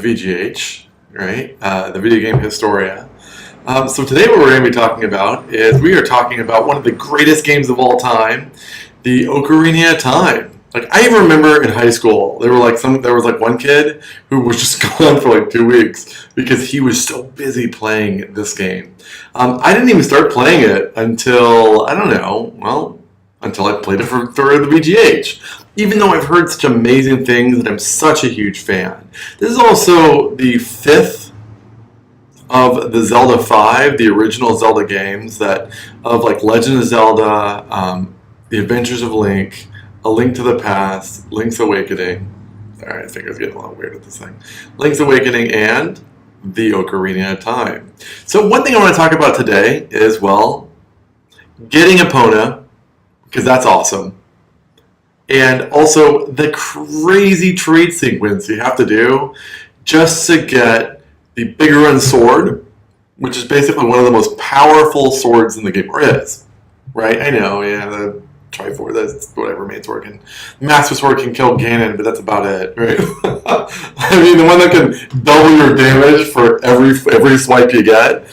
the VGH, right? The video game Historia. So today what we're going to be talking about is we are talking about one of the greatest games of all time, the Ocarina of Time. Like, I even remember in high school, there was one kid who was just gone for like 2 weeks because he was so busy playing this game. I didn't even start playing it until, I don't know, until I played it for the VGH. Even though I've heard such amazing things and I'm such a huge fan. This is also the fifth of the Zelda 5, the original Zelda games of like Legend of Zelda, The Adventures of Link, A Link to the Past, Link's Awakening. Sorry, I think I was getting a little weird with this thing. Link's Awakening and the Ocarina of Time. So one thing I want to talk about today is, getting Epona, because that's awesome. And also the crazy trade sequence you have to do just to get the Big Run sword, which is basically one of the most powerful swords in the game, or is. Right? I know, yeah, the Triforce, that's whatever, Main Sword can. Master Sword can kill Ganon, but that's about it, right? I mean, the one that can double your damage for every swipe you get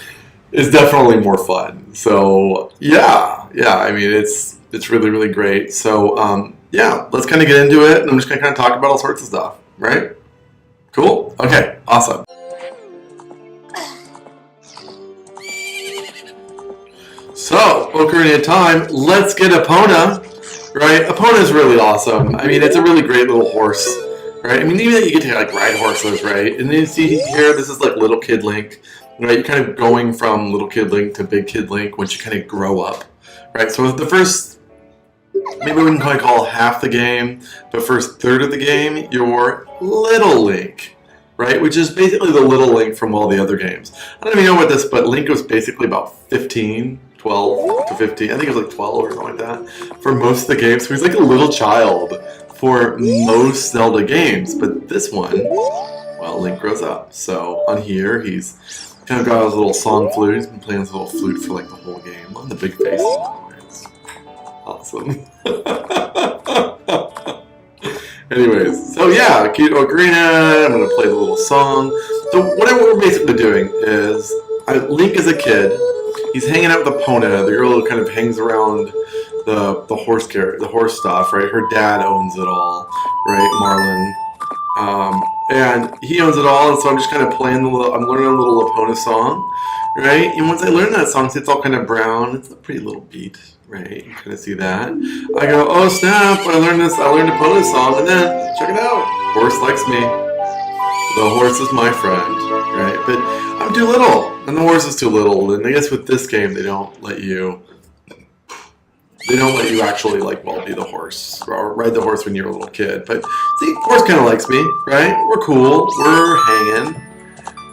is definitely more fun. So, yeah, I mean, it's really, really great. So, let's kind of get into it, and I'm just going to kind of talk about all sorts of stuff, right? Cool? Okay, awesome. So, Ocarina of Time, let's get Epona, right? Epona is really awesome. I mean, it's a really great little horse, right? I mean, even you get to like ride horses, right? And then you see here, this is like little kid Link, right? You're kind of going from little kid Link to big kid Link once you kind of grow up, right? So the first, maybe we can kind of call half the game, but first third of the game, you're little Link, right? Which is basically the little Link from all the other games. I don't even know what this, but Link was basically about 12 to 15. I think it was like 12 or something like that for most of the games. So he's like a little child for most Zelda games. But this one, Link grows up. So on here, he's kind of got his little song flute. He's been playing his little flute for like the whole game. On the big face. It's awesome. Anyways, so yeah, cute Ocarina. I'm going to play the little song. So what we're basically doing is, Link is a kid. He's hanging out with Epona, the girl who kind of hangs around the horse stuff, right? Her dad owns it all, right? Marlon. And he owns it all, and so I'm just kind of I'm learning a little Epona song, right? And once I learn that song, see, it's all kind of brown. It's a pretty little beat, right? You kind of see that. I go, oh snap, I learned Epona's song, and then, check it out, horse likes me. The horse is my friend, right? But I'm too little, and the horse is too little. And I guess with this game, they don't let you actually be the horse or ride the horse when you're a little kid. But see, the horse kind of likes me, right? We're cool. We're hanging.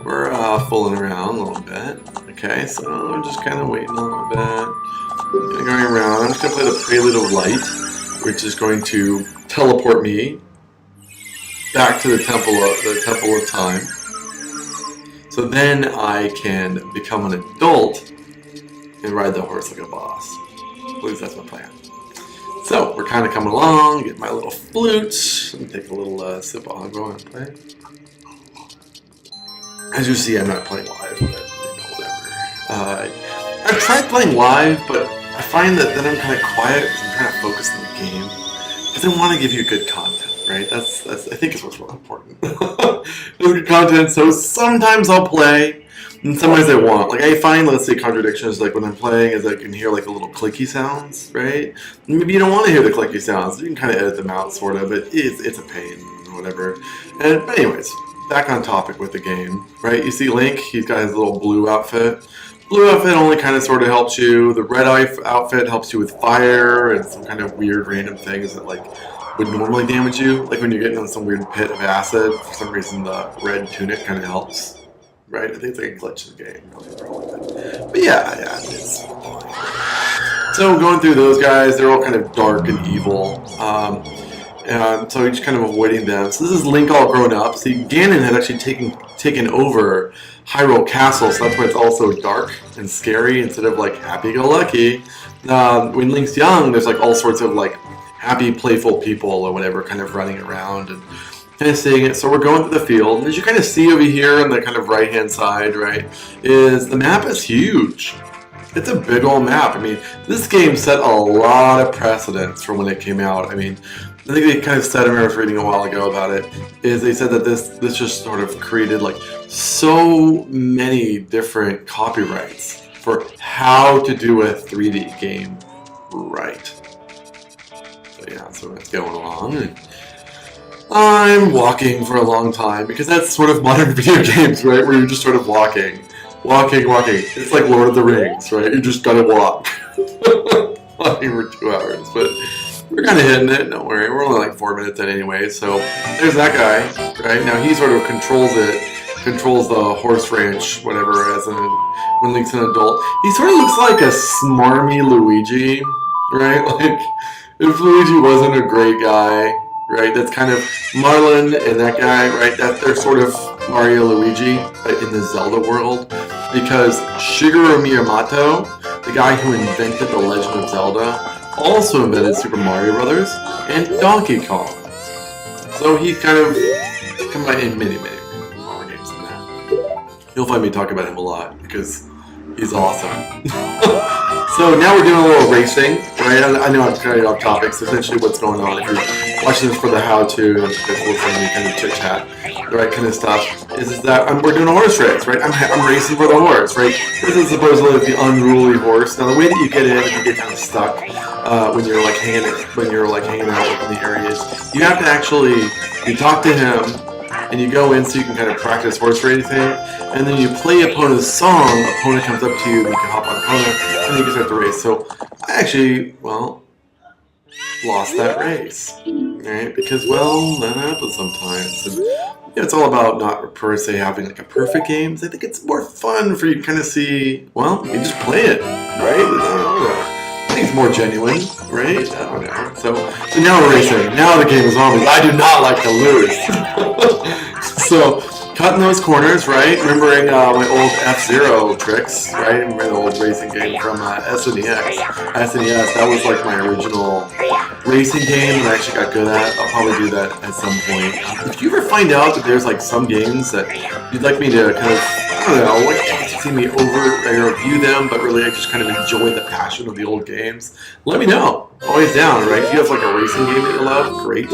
We're fooling around a little bit. Okay, so I'm just kind of waiting a little bit, going around. I'm just gonna play the Prelude of Light, which is going to teleport me back to the Temple of Time. So then I can become an adult and ride the horse like a boss. At least that's my plan. So we're kind of coming along, get my little flute, and take a little sip. I'll go and play. As you see, I'm not playing live, but whatever. I've tried playing live, but I find that then I'm kind of quiet because I'm trying to focus on the game. Because I want to give you good content. Right, that's I think is what's really important. Good content. So sometimes I'll play, and sometimes I won't. Like I find, let's say, contradictions. Like when I'm playing, is I can hear like the little clicky sounds, right? And maybe you don't want to hear the clicky sounds. You can kind of edit them out, sort of, but it's a pain, whatever. But anyways, back on topic with the game, right? You see Link, he's got his little blue outfit. Blue outfit only kind of sort of helps you. The red outfit helps you with fire and some kind of weird random things that like would normally damage you, like when you're getting on some weird pit of acid. For some reason, the red tunic kind of helps, right? I think it's like a glitch in the game. But yeah, it's fine. So going through those guys, they're all kind of dark and evil. And so you're just kind of avoiding them. So this is Link all grown up. See, Ganon had actually taken over Hyrule Castle, so that's why it's also dark and scary instead of like happy-go-lucky. When Link's young, there's like all sorts of like happy, playful people or whatever kind of running around and kind of seeing it. So we're going through the field, and as you kind of see over here on the kind of right-hand side, right, is the map is huge. It's a big old map. I mean, this game set a lot of precedents from when it came out. I mean, I think they kind of said, I was reading a while ago about it, is they said that this just sort of created like so many different copyrights for how to do a 3D game right. So yeah, so it's going along. And I'm walking for a long time because that's sort of modern video games, right? Where you're just sort of walking. It's like Lord of the Rings, right? You just gotta walk. Walking for 2 hours, but we're kind of hitting it. Don't worry, we're only like 4 minutes in anyway. So there's that guy, right? Now he sort of controls the horse ranch, whatever, when Link's an adult. He sort of looks like a smarmy Luigi, right? Like if Luigi wasn't a great guy, right? That's kind of Marlon and that guy, right? They're sort of Mario Luigi in the Zelda world, because Shigeru Miyamoto, the guy who invented The Legend of Zelda, also invented Super Mario Brothers and Donkey Kong. So he's kind of combined in many more games than that. You'll find me talk about him a lot because he's awesome. So now we're doing a little racing, right? I know I'm kind of off topic, so essentially what's going on, if you're watching this for the how-to, and kind of chit-chat, the right kind of stuff, is that we're doing a horse race, right? I'm racing for the horse, right? This is supposedly the unruly horse. Now the way that you get in, if you get kind of stuck when you're like hanging out in the areas, you have to actually, you talk to him, and you go in so you can kind of practice horse racing, and then you play Epona's song. Epona comes up to you, and you can hop on Epona, and you can start the race. So I actually, lost that race, right? Because, that happens sometimes. And it's all about not per se having like a perfect game. I think it's more fun for you to kind of see, you just play it, right? I think it's more genuine, right? I don't know. So now we're racing. Now the game is on because I do not like to lose. So cutting those corners, right? Remembering my old F-Zero tricks, right? Remember the old racing game from SNES. That was like my original racing game that I actually got good at. I'll probably do that at some point. If you ever find out that there's like some games that you'd like me to kind of, I don't know, like to see me review them, but really I just kind of enjoy the passion of the old games, let me know. Always down, right? If you have like a racing game that you love, great.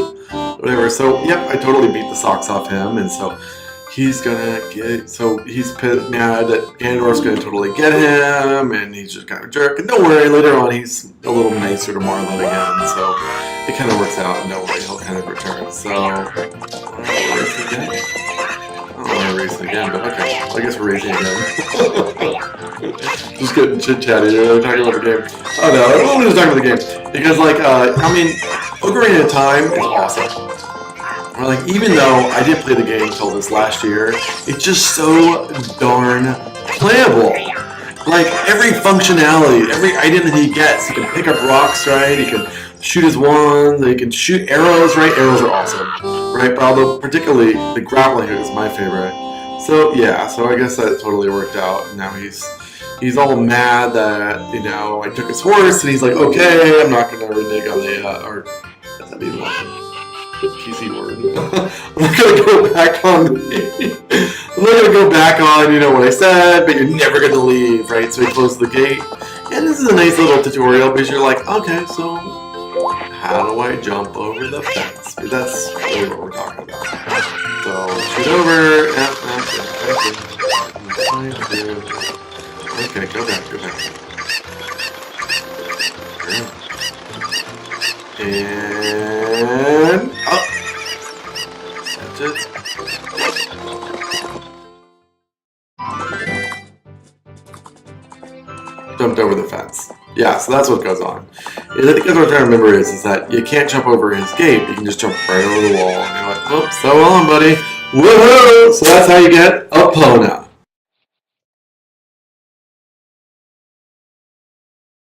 Whatever. So, yep, I totally beat the socks off him, and so he's gonna he's mad that Ganondorf's gonna totally get him, and he's just kind of a jerk. And don't worry, later on he's a little nicer to Marlon again, so it kind of works out, and don't worry, he'll kind of return. So, I don't want to race again, but okay, I guess we're racing again. Just getting chit-chatty, talking about the game. Oh no, we're just talking about the game. Because Ocarina of Time is awesome. Like, even though I did play the game until this last year, it's just so darn playable. Like, every functionality, every item that he gets, he can pick up rocks, right? He can shoot his wand, he can shoot arrows, right? Arrows are awesome, right? But although, particularly, the grappling hook is my favorite. So, yeah, so I guess that totally worked out. Now he's all mad that, I took his horse, and he's like, okay, I'm not going to renege on the, that's not even PC word. I'm not gonna go back on. I'm not gonna go back on, what I said, but you're never gonna leave, right? So he closed the gate, and this is a nice little tutorial because you're like, okay, so how do I jump over the fence? That's really what we're talking about. So shoot over. Okay, go back. And up. That's it. Jumped over the fence. Yeah, so that's what goes on. I think what I'm trying to remember is that you can't jump over his gate, you can just jump right over the wall. And you're like, so long, buddy. Woohoo! So that's how you get Epona.